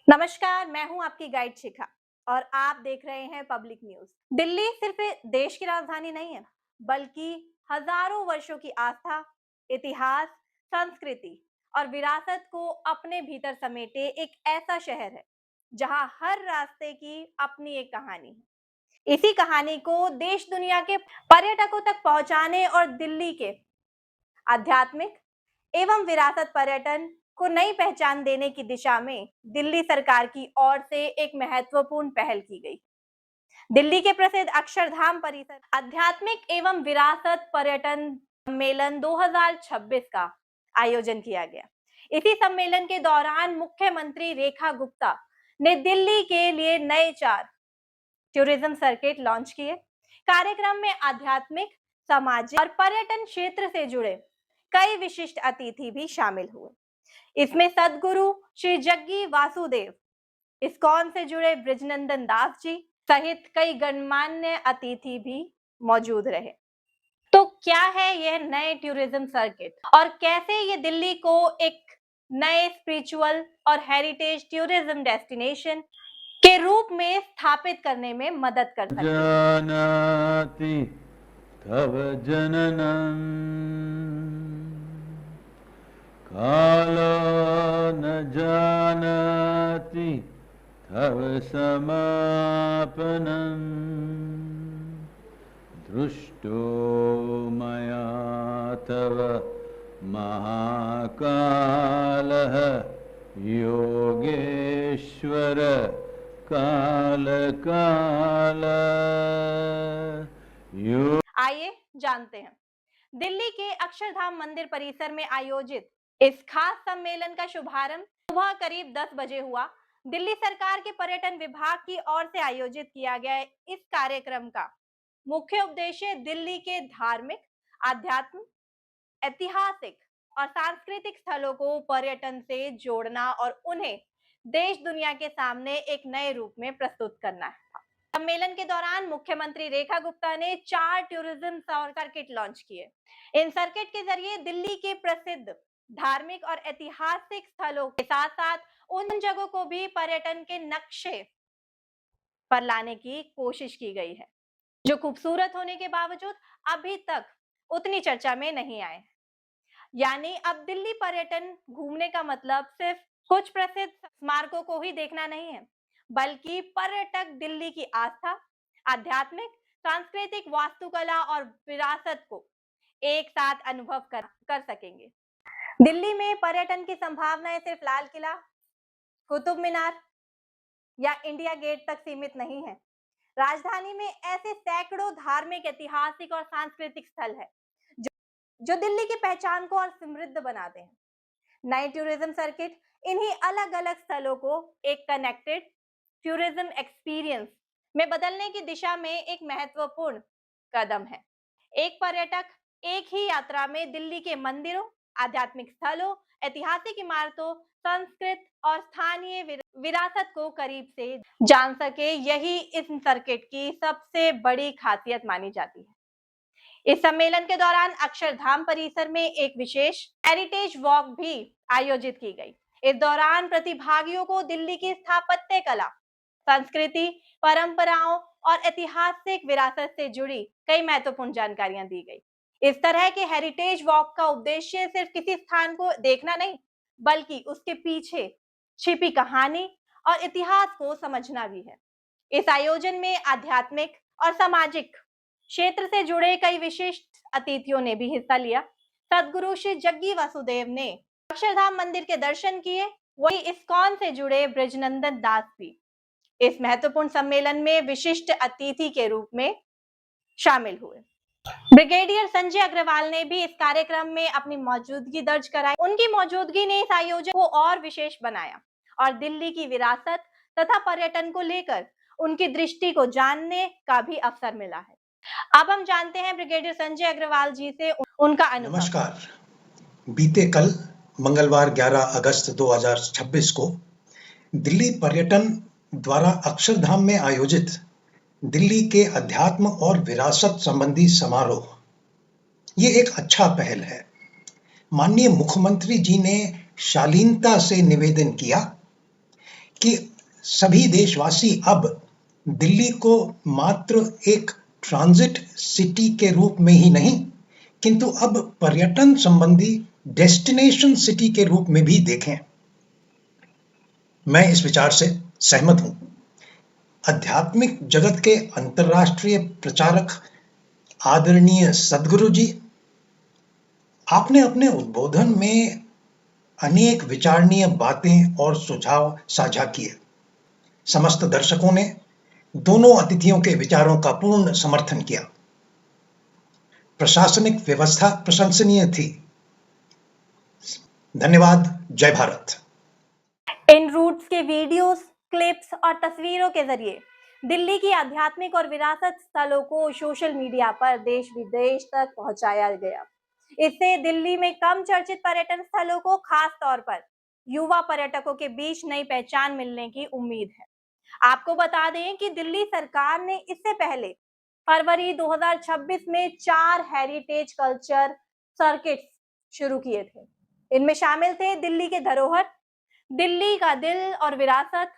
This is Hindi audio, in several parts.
नमस्कार, मैं हूं आपकी गाइड शिखा और आप देख रहे हैं पब्लिक न्यूज। दिल्ली सिर्फ देश की राजधानी नहीं है, बल्कि हजारों वर्षों की आस्था, इतिहास, संस्कृति और विरासत को अपने भीतर समेटे एक ऐसा शहर है जहां हर रास्ते की अपनी एक कहानी है। इसी कहानी को देश दुनिया के पर्यटकों तक पहुंचाने और दिल्ली के आध्यात्मिक एवं विरासत पर्यटन को नई पहचान देने की दिशा में दिल्ली सरकार की ओर से एक महत्वपूर्ण पहल की गई। दिल्ली के प्रसिद्ध अक्षरधाम परिसर आध्यात्मिक एवं विरासत पर्यटन सम्मेलन 2026 का आयोजन किया गया। इसी सम्मेलन के दौरान मुख्यमंत्री रेखा गुप्ता ने दिल्ली के लिए नए 4 टूरिज्म सर्किट लॉन्च किए। कार्यक्रम में आध्यात्मिक, सामाजिक और पर्यटन क्षेत्र से जुड़े कई विशिष्ट अतिथि भी शामिल हुए। इसमें सदगुरु श्री जग्गी वासुदेव, इस्कॉन से जुड़े ब्रिजनंदन दास जी सहित कई गणमान्य अतिथि भी मौजूद रहे। तो क्या है यह नए टूरिज्म सर्किट और कैसे ये दिल्ली को एक नए स्पिरिचुअल और हेरिटेज टूरिज्म डेस्टिनेशन के रूप में स्थापित करने में मदद कर सकते हैं। जानाति तव जननं कालो न जानाति तव समापनम् दृष्टो मया तव महाकालः योगेश्वर काल काल। आइए जानते हैं। दिल्ली के अक्षरधाम मंदिर परिसर में आयोजित इस खास सम्मेलन का शुभारंभ सुबह करीब 10 बजे हुआ। दिल्ली सरकार के पर्यटन विभाग की ओर से आयोजित किया गया इस कार्यक्रम का मुख्य उद्देश्य दिल्ली के धार्मिक, आध्यात्मिक, ऐतिहासिक और सांस्कृतिक स्थलों को पर्यटन से जोड़ना और उन्हें देश दुनिया के सामने एक नए रूप में प्रस्तुत करना है। सम्मेलन के दौरान मुख्यमंत्री रेखा गुप्ता ने 4 टूरिज्म सर्किट लॉन्च किए। इन सर्किट के जरिए दिल्ली के प्रसिद्ध धार्मिक और ऐतिहासिक स्थलों के साथ साथ उन जगहों को भी पर्यटन के नक्शे पर लाने की कोशिश की गई है, जो खूबसूरत होने के बावजूद अभी तक उतनी चर्चा में नहीं आए। यानी अब दिल्ली पर्यटन घूमने का मतलब सिर्फ कुछ प्रसिद्ध स्मारकों को ही देखना नहीं है, बल्कि पर्यटक दिल्ली की आस्था, आध्यात्मिक, सांस्कृतिक, वास्तुकला और विरासत को एक साथ अनुभव कर सकेंगे। दिल्ली में पर्यटन की संभावनाएं सिर्फ लाल किला, कुतुब मीनार या इंडिया गेट तक सीमित नहीं है। राजधानी में ऐसे सैकड़ों धार्मिक, ऐतिहासिक और सांस्कृतिक स्थल है जो दिल्ली की पहचान को और समृद्ध बनाते हैं। नए टूरिज्म सर्किट इन्हीं अलग अलग स्थलों को एक कनेक्टेड टूरिज्म एक्सपीरियंस में बदलने की दिशा में एक महत्वपूर्ण कदम है। एक पर्यटक एक ही यात्रा में दिल्ली के मंदिरों, आध्यात्मिक स्थलों, ऐतिहासिक इमारतों, संस्कृत और स्थानीय विरासत को करीब से जान सके, यही इस सर्किट की सबसे बड़ी खासियत मानी जाती है। इस सम्मेलन के दौरान अक्षरधाम परिसर में एक विशेष हेरिटेज वॉक भी आयोजित की गई। इस दौरान प्रतिभागियों को दिल्ली की स्थापत्य कला, संस्कृति, परंपराओं और ऐतिहासिक विरासत से जुड़ी कई महत्वपूर्ण जानकारियां दी गई। इस तरह के हेरिटेज वॉक का उद्देश्य सिर्फ किसी स्थान को देखना नहीं, बल्कि उसके पीछे छिपी कहानी और इतिहास को समझना भी है। इस आयोजन में आध्यात्मिक और सामाजिक क्षेत्र से जुड़े कई विशिष्ट अतिथियों ने भी हिस्सा लिया। सदगुरु श्री जग्गी वासुदेव ने अक्षरधाम मंदिर के दर्शन किए, वही इस्कॉन से जुड़े ब्रिजनंदन दास भी इस महत्वपूर्ण सम्मेलन में विशिष्ट अतिथि के रूप में शामिल हुए। ब्रिगेडियर संजय अग्रवाल ने भी इस कार्यक्रम में अपनी मौजूदगी दर्ज कराई। उनकी मौजूदगी ने इस आयोजन को और विशेष बनाया और दिल्ली की विरासत तथा पर्यटन को लेकर उनकी दृष्टि को जानने का भी अवसर मिला है। अब हम जानते हैं ब्रिगेडियर संजय अग्रवाल जी से उनका अनुभव। नमस्कार। बीते कल मंगलवार 11 अगस्त 2026 को दिल्ली पर्यटन द्वारा अक्षरधाम में आयोजित दिल्ली के अध्यात्म और विरासत संबंधी समारोह, ये एक अच्छा पहल है। माननीय मुख्यमंत्री जी ने शालीनता से निवेदन किया कि सभी देशवासी अब दिल्ली को मात्र एक ट्रांजिट सिटी के रूप में ही नहीं, किंतु अब पर्यटन संबंधी डेस्टिनेशन सिटी के रूप में भी देखें। मैं इस विचार से सहमत हूं। आध्यात्मिक जगत के अंतर्राष्ट्रीय प्रचारक आदरणीय सद्गुरु जी, आपने अपने उद्बोधन में अनेक विचारणीय बातें और सुझाव साझा किए। समस्त दर्शकों ने दोनों अतिथियों के विचारों का पूर्ण समर्थन किया। प्रशासनिक व्यवस्था प्रशंसनीय थी। धन्यवाद। जय भारत। इन रूट्स के वीडियोस, क्लिप्स और तस्वीरों के जरिए दिल्ली की आध्यात्मिक और विरासत स्थलों को सोशल मीडिया पर देश विदेश तक पहुंचाया गया। इससे दिल्ली में कम चर्चित पर्यटन स्थलों को खास तौर पर युवा पर्यटकों के बीच नई पहचान मिलने की उम्मीद है। आपको बता दें कि दिल्ली सरकार ने इससे पहले फरवरी 2026 में 4 हेरिटेज कल्चर सर्किट्स शुरू किए थे। इनमें शामिल थे दिल्ली के धरोहर, दिल्ली का दिल और विरासत,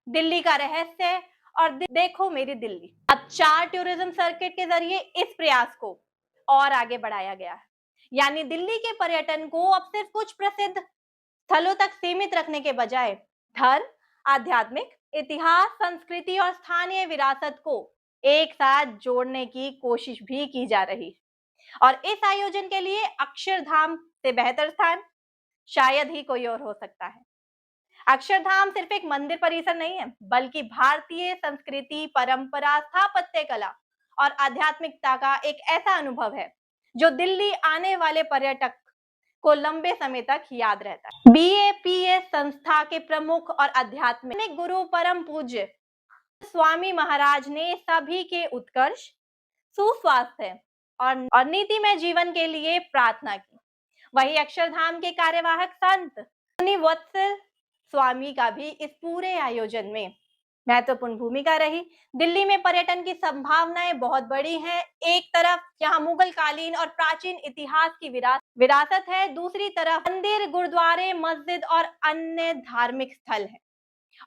दिल्ली का रहस्य और देखो मेरी दिल्ली। अब 4 टूरिज्म सर्किट के जरिए इस प्रयास को और आगे बढ़ाया गया है। यानी दिल्ली के पर्यटन को अब सिर्फ कुछ प्रसिद्ध स्थलों तक सीमित रखने के बजाय धर्म, आध्यात्मिक, इतिहास, संस्कृति और स्थानीय विरासत को एक साथ जोड़ने की कोशिश भी की जा रही है। और इस आयोजन के लिए अक्षरधाम से बेहतर स्थान शायद ही कोई और हो सकता है। अक्षरधाम सिर्फ एक मंदिर परिसर नहीं है, बल्कि भारतीय संस्कृति, परंपरा, स्थापत्य कला और आध्यात्मिकता का एक ऐसा अनुभव है जो दिल्ली आने वाले पर्यटक को लंबे समय तक याद रहता है। BAPS संस्था के प्रमुख और आध्यात्मिक गुरु परम पूज्य स्वामी महाराज ने सभी के उत्कर्ष, सुस्वास्थ्य और नीतिमय जीवन के लिए प्रार्थना की। वही अक्षरधाम के कार्यवाहक संत मुनि वत्सल स्वामी का भी इस पूरे आयोजन में महत्वपूर्ण भूमिका रही। दिल्ली में पर्यटन की संभावनाएं बहुत बड़ी हैं। एक तरफ यहाँ मुगल कालीन और प्राचीन इतिहास की विरासत है, दूसरी तरफ मंदिर, गुरुद्वारे, मस्जिद और अन्य धार्मिक स्थल हैं।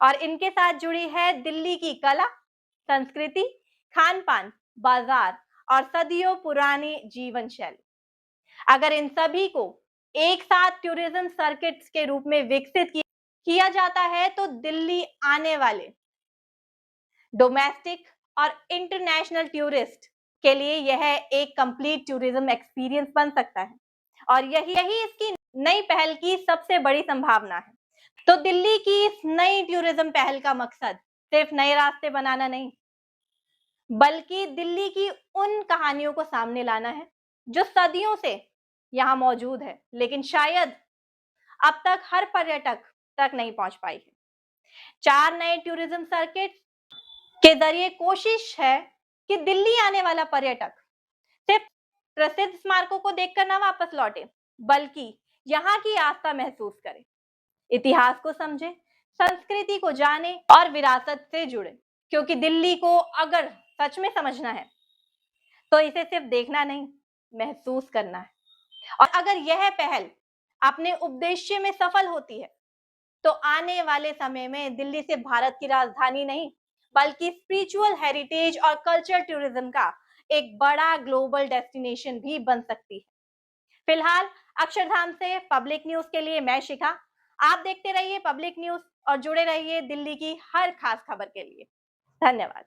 और इनके साथ जुड़ी है दिल्ली की कला, संस्कृति, खान पान, बाजार और सदियों पुरानी जीवन शैली। अगर इन सभी को एक साथ टूरिज्म सर्किट्स के रूप में विकसित किया जाता है तो दिल्ली आने वाले डोमेस्टिक और इंटरनेशनल टूरिस्ट के लिए यह एक कंप्लीट टूरिज्म एक्सपीरियंस बन सकता है। और यही इसकी नई पहल की सबसे बड़ी संभावना है। तो दिल्ली की इस नई टूरिज्म पहल का मकसद सिर्फ नए रास्ते बनाना नहीं, बल्कि दिल्ली की उन कहानियों को सामने लाना है जो सदियों से यहाँ मौजूद है, लेकिन शायद अब तक हर पर्यटक तक नहीं पहुंच पाई है। 4 नए टूरिज्म सर्किट के जरिए कोशिश है कि दिल्ली आने वाला पर्यटक सिर्फ प्रसिद्ध स्मारकों को देखकर ना वापस लौटे, बल्कि यहाँ की आस्था महसूस करे, इतिहास को समझे, संस्कृति को जाने और विरासत से जुड़े। क्योंकि दिल्ली को अगर सच में समझना है तो इसे सिर्फ देखना नहीं, महसूस करना है। और अगर यह पहल अपने उद्देश्य में सफल होती है तो आने वाले समय में दिल्ली से भारत की राजधानी नहीं, बल्कि स्पिरिचुअल हेरिटेज और कल्चरल टूरिज्म का एक बड़ा ग्लोबल डेस्टिनेशन भी बन सकती है। फिलहाल अक्षरधाम से पब्लिक न्यूज के लिए मैं शिखा। आप देखते रहिए पब्लिक न्यूज और जुड़े रहिए दिल्ली की हर खास खबर के लिए। धन्यवाद।